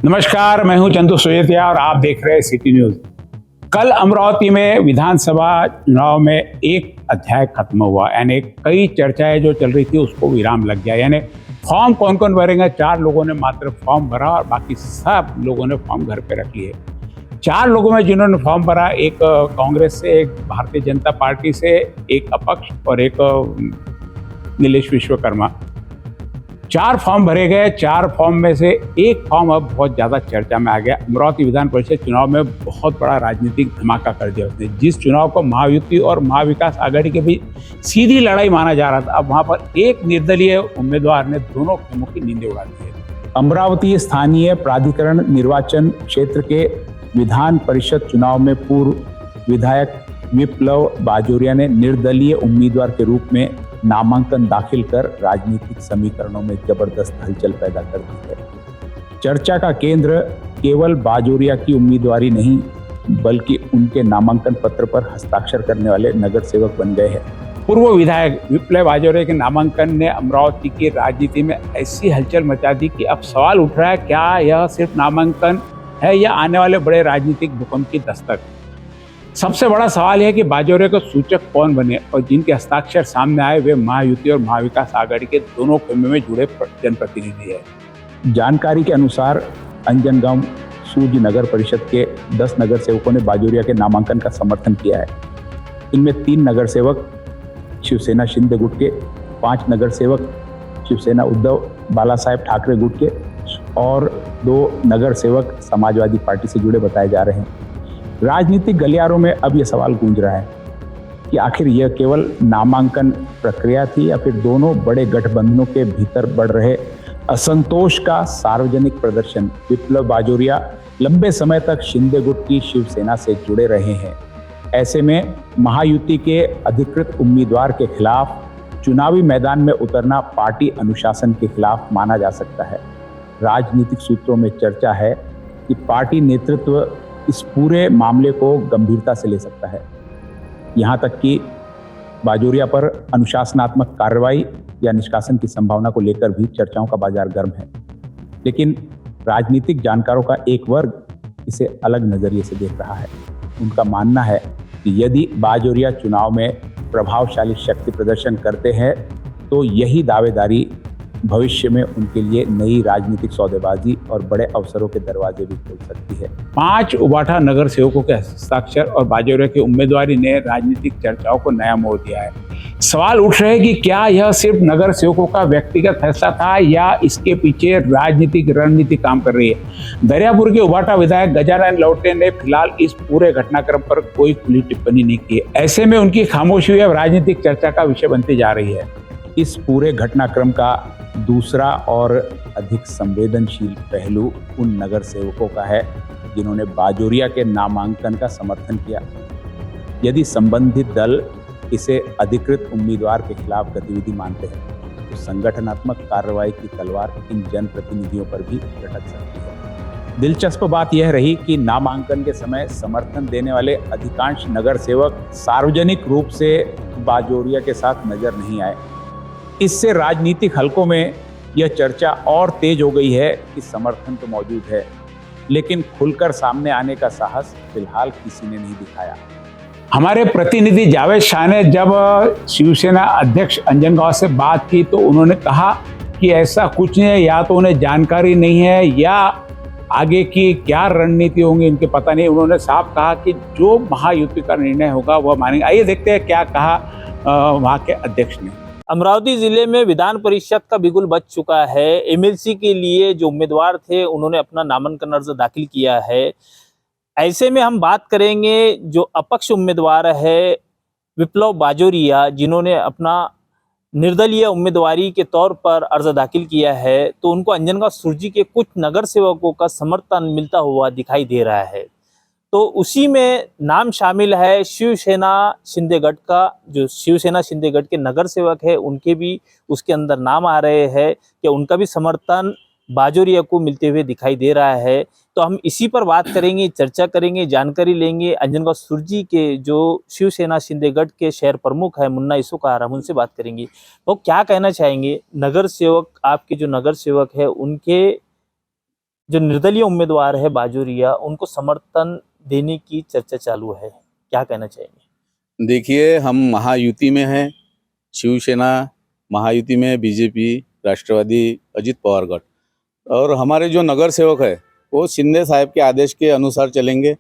नमस्कार, मैं हूं चंदू सोजतिया और आप देख रहे हैं सिटी न्यूज। कल अमरावती में विधानसभा चुनाव में एक अध्याय खत्म हुआ, यानी कई चर्चाएं जो चल रही थी उसको विराम लग गया। यानी फॉर्म कौन कौन भरेंगे, 4 लोगों ने मात्र फॉर्म भरा और बाकी सब लोगों ने फॉर्म घर पे रख लिए। 4 लोगों में जिन्होंने फॉर्म भरा, एक कांग्रेस से, एक भारतीय जनता पार्टी से, एक अपक्ष और एक नीलेश विश्वकर्मा। 4 फॉर्म भरे गए। 4 फॉर्म में से एक फॉर्म अब बहुत ज़्यादा चर्चा में आ गया। अमरावती विधान परिषद चुनाव में बहुत बड़ा राजनीतिक धमाका कर दिया उसने। जिस चुनाव को महायुति और महाविकास आघाड़ी के बीच सीधी लड़ाई माना जा रहा था, अब वहाँ पर एक निर्दलीय उम्मीदवार ने दोनों खेमों की नींदें उड़ा दी है। अमरावती स्थानीय प्राधिकरण निर्वाचन क्षेत्र के विधान परिषद चुनाव में पूर्व विधायक विप्लव बाजोरिया ने निर्दलीय उम्मीदवार के रूप में नामांकन दाखिल कर राजनीतिक समीकरणों में जबरदस्त हलचल पैदा कर दी है। चर्चा का केंद्र केवल बाजोरिया की उम्मीदवारी नहीं, बल्कि उनके नामांकन पत्र पर हस्ताक्षर करने वाले नगर सेवक बन गए हैं। पूर्व विधायक विप्लव बाजोरिया के नामांकन ने अमरावती की राजनीति में ऐसी हलचल मचा दी कि अब सवाल उठ रहा है, क्या यह सिर्फ नामांकन है या आने वाले बड़े राजनीतिक भूकंप की दस्तक। सबसे बड़ा सवाल है कि बाजोरिया का सूचक कौन बने, और जिनके हस्ताक्षर सामने आए वे महायुति और महाविकास आघाड़ी के दोनों खेमे में जुड़े जनप्रतिनिधि है। जानकारी के अनुसार अंजनगांव सूजी नगर परिषद के 10 नगर सेवकों ने बाजोरिया के नामांकन का समर्थन किया है। इनमें 3 नगर सेवक शिवसेना शिंदे गुट के, 5 नगर सेवक शिवसेना उद्धव बालासाहेब ठाकरे गुट के और 2 नगर सेवक समाजवादी पार्टी से जुड़े बताए जा रहे हैं। राजनीतिक गलियारों में अब यह सवाल गूंज रहा है कि आखिर यह केवल नामांकन प्रक्रिया थी या फिर दोनों बड़े गठबंधनों के भीतर बढ़ रहे असंतोष का सार्वजनिक प्रदर्शन। विप्लव बाजोरिया लंबे समय तक शिंदे गुट की शिवसेना से जुड़े रहे हैं। ऐसे में महायुति के अधिकृत उम्मीदवार के खिलाफ चुनावी मैदान में उतरना पार्टी अनुशासन के खिलाफ माना जा सकता है। राजनीतिक सूत्रों में चर्चा है कि पार्टी नेतृत्व इस पूरे मामले को गंभीरता से ले सकता है। यहाँ तक कि बाजोरिया पर अनुशासनात्मक कार्रवाई या निष्कासन की संभावना को लेकर भी चर्चाओं का बाजार गर्म है। लेकिन राजनीतिक जानकारों का एक वर्ग इसे अलग नजरिए से देख रहा है। उनका मानना है कि यदि बाजोरिया चुनाव में प्रभावशाली शक्ति प्रदर्शन करते हैं तो यही दावेदारी भविष्य में उनके लिए नई राजनीतिक सौदेबाजी और बड़े अवसरों के दरवाजे भी खोल सकती है। 5 उबाठा नगर सेवकों के हस्ताक्षर और बाजोरिया की उम्मीदवारी ने राजनीतिक चर्चाओं को नया मोड़ दिया है। सवाल उठ रहे हैं कि क्या यह सिर्फ नगर सेवकों का व्यक्तिगत फैसला था या इसके पीछे राजनीतिक रणनीति काम कर रही है। दरियापुर के उबाठा विधायक गजानन लौटे ने फिलहाल इस पूरे घटनाक्रम पर कोई खुली टिप्पणी नहीं की। ऐसे में उनकी खामोशी अब राजनीतिक चर्चा का विषय बनती जा रही है। इस पूरे घटनाक्रम का दूसरा और अधिक संवेदनशील पहलू उन नगर सेवकों का है जिन्होंने बाजोरिया के नामांकन का समर्थन किया। यदि संबंधित दल इसे अधिकृत उम्मीदवार के खिलाफ गतिविधि मानते हैं तो संगठनात्मक कार्रवाई की तलवार इन जनप्रतिनिधियों पर भी लटक सकती है। दिलचस्प बात यह रही कि नामांकन के समय समर्थन देने वाले अधिकांश नगर सेवक सार्वजनिक रूप से बाजोरिया के साथ नजर नहीं आए। इससे राजनीतिक हलकों में यह चर्चा और तेज हो गई है कि समर्थन तो मौजूद है, लेकिन खुलकर सामने आने का साहस फिलहाल किसी ने नहीं दिखाया। हमारे प्रतिनिधि जावेद शाह ने जब शिवसेना अध्यक्ष अंजनगांव से बात की तो उन्होंने कहा कि ऐसा कुछ नहीं है, या तो उन्हें जानकारी नहीं है या आगे की क्या रणनीति होंगी इनके पता नहीं। उन्होंने साफ कहा कि जो महायुति का निर्णय होगा वह मानेंगे। आइए देखते हैं क्या कहा वहाँ के अध्यक्ष ने। अमरावती जिले में विधान परिषद का बिगुल बज चुका है। एमएलसी के लिए जो उम्मीदवार थे उन्होंने अपना नामांकन अर्ज दाखिल किया है। ऐसे में हम बात करेंगे जो अपक्ष उम्मीदवार है विप्लव बाजोरिया, जिन्होंने अपना निर्दलीय उम्मीदवारी के तौर पर अर्ज दाखिल किया है, तो उनको अंजनगांव सुरजी के कुछ नगर सेवकों का समर्थन मिलता हुआ दिखाई दे रहा है। तो उसी में नाम शामिल है शिवसेना शिंदेगढ़ का। जो शिवसेना शिंदेगढ़ के नगर सेवक है उनके भी उसके अंदर नाम आ रहे हैं कि उनका भी समर्थन बाजोरिया को मिलते हुए दिखाई दे रहा है। तो हम इसी पर बात करेंगे, चर्चा करेंगे, जानकारी लेंगे। अंजनगांव सुरजी के जो शिवसेना शिंदेगढ़ के शहर प्रमुख है मुन्ना इसोकार, हम उनसे बात करेंगे। वो क्या कहना चाहेंगे, नगर सेवक आपके जो नगर सेवक है उनके जो निर्दलीय उम्मीदवार है बाजोरिया, उनको समर्थन देने की चर्चा चालू है, क्या कहना चाहेंगे? देखिए, हम महायुति में हैं, शिवसेना महायुति में, बीजेपी, राष्ट्रवादी, अजित पवार गठ, और हमारे जो नगर सेवक है वो शिंदे साहब के आदेश के अनुसार चलेंगे।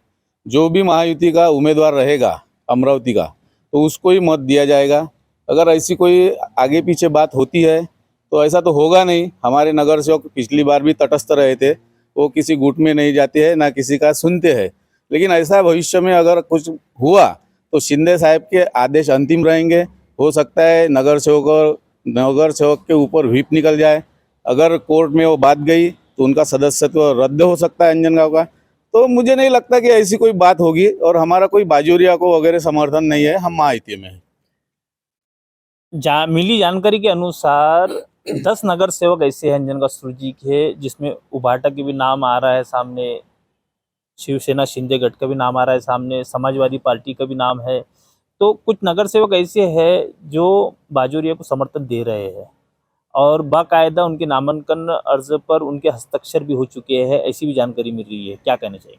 जो भी महायुति का उम्मीदवार रहेगा अमरावती का, तो उसको ही मत दिया जाएगा। अगर ऐसी कोई आगे पीछे बात होती है तो ऐसा तो होगा नहीं। हमारे नगर सेवक पिछली बार भी तटस्थ रहे थे, वो किसी गुट में नहीं जाते हैं, ना किसी का सुनते हैं। लेकिन ऐसा भविष्य में अगर कुछ हुआ तो शिंदे साहब के आदेश अंतिम रहेंगे। हो सकता है नगर सेवक के ऊपर व्हिप निकल जाए। अगर कोर्ट में वो बात गई तो उनका सदस्यत्व रद्द हो सकता है अंजनगांव का। तो मुझे नहीं लगता कि ऐसी कोई बात होगी, और हमारा कोई बाजोरिया को वगैरह समर्थन नहीं है, हम महायुति में हैं। मिली जानकारी के अनुसार 10 नगर सेवक ऐसे हैं अंजनगांव सुरजी के, जिसमें उबाटा के भी नाम आ रहा है सामने, शिवसेना शिंदे गठ का भी नाम आ रहा है सामने, समाजवादी पार्टी का भी नाम है। तो कुछ नगर सेवक ऐसे हैं जो बाजोरिया को समर्थन दे रहे हैं और बाकायदा उनके नामांकन अर्ज पर उनके हस्ताक्षर भी हो चुके हैं, ऐसी भी जानकारी मिल रही है, क्या कहना चाहिए?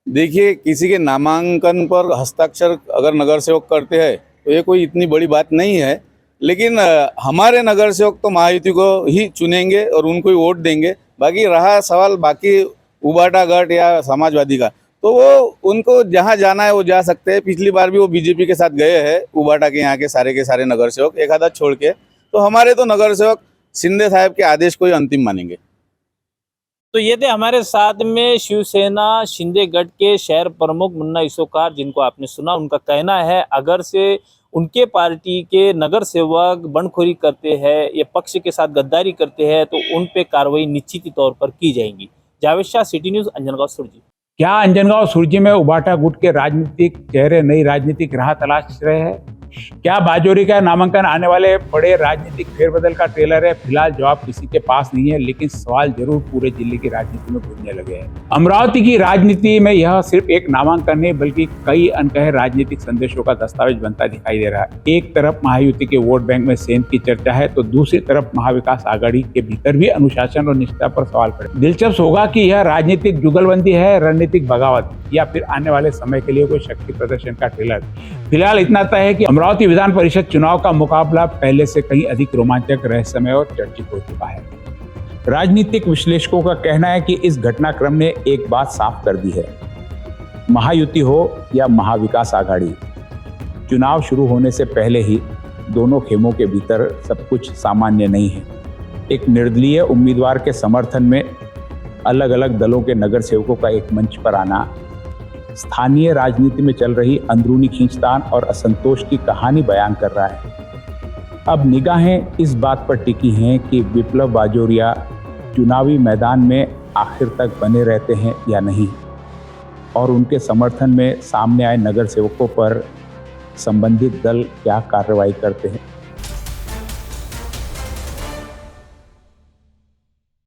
देखिए, किसी के नामांकन पर हस्ताक्षर अगर नगर सेवक करते हैं तो ये कोई इतनी बड़ी बात नहीं है। लेकिन हमारे नगर सेवक तो महायुति को ही चुनेंगे और उनको ही वोट देंगे। बाकी रहा सवाल बाकी उबाटा गठ या समाजवादी का, तो वो उनको जहाँ जाना है वो जा सकते हैं। पिछली बार भी वो बीजेपी के साथ गए हैं, उबाटा के यहाँ के सारे नगर सेवक एक आधा छोड़ के। तो हमारे तो नगर सेवक शिंदे साहब के आदेश को ही अंतिम मानेंगे। तो ये थे हमारे साथ में शिवसेना शिंदे गठ के शहर प्रमुख मुन्ना इसोकार, जिनको आपने सुना। उनका कहना है अगर से उनके पार्टी के नगर सेवक बंडखोरी करते हैं या पक्ष के साथ गद्दारी करते हैं तो उन पे कार्रवाई निश्चित तौर पर की जाएगी। जावेद शाह, सिटी न्यूज़, अंजनगांव सुरजी। क्या अंजनगांव सुरजी में उबाटा गुट के राजनीतिक चेहरे नई राजनीतिक राह तलाश रहे हैं? क्या बाजोरी का नामांकन आने वाले बड़े राजनीतिक फेरबदल का ट्रेलर है? फिलहाल जवाब किसी के पास नहीं है, लेकिन सवाल जरूर पूरे जिले की राजनीति में गूंजने लगे हैं। अमरावती की राजनीति में यह सिर्फ एक नामांकन नहीं बल्कि कई अनकहे राजनीतिक संदेशों का दस्तावेज बनता दिखाई दे रहा है। एक तरफ महायुति के वोट बैंक में सेंध की चर्चा है तो दूसरी तरफ महाविकास आघाड़ी के भीतर भी अनुशासन और निष्ठा पर सवाल खड़े। दिलचस्प होगा कि यह राजनीतिक जुगलबंदी है, रणनीतिक बगावत, या फिर आने वाले समय के लिए कोई शक्ति प्रदर्शन का ट्रेलर। फिलहाल इतना तय है कि अमरावती विधान परिषद चुनाव का मुकाबला पहले से कहीं अधिक रोमांचक, रहस्यमय और चर्चित हो चुका है। राजनीतिक विश्लेषकों का कहना है कि इस घटनाक्रम ने एक बात साफ कर दी है, महायुति हो या महाविकास आघाड़ी, चुनाव शुरू होने से पहले ही दोनों खेमों के भीतर सब कुछ सामान्य नहीं है। एक निर्दलीय उम्मीदवार के समर्थन में अलग अलग दलों के नगर सेवकों का एक मंच पर आना स्थानीय राजनीति में चल रही अंदरूनी खींचतान और असंतोष की कहानी बयान कर रहा है। अब निगाहें इस बात पर टिकी हैं कि विप्लव बाजोरिया चुनावी मैदान में आखिर तक बने रहते हैं या नहीं, और उनके समर्थन में सामने आए नगर सेवकों पर संबंधित दल क्या कार्रवाई करते हैं।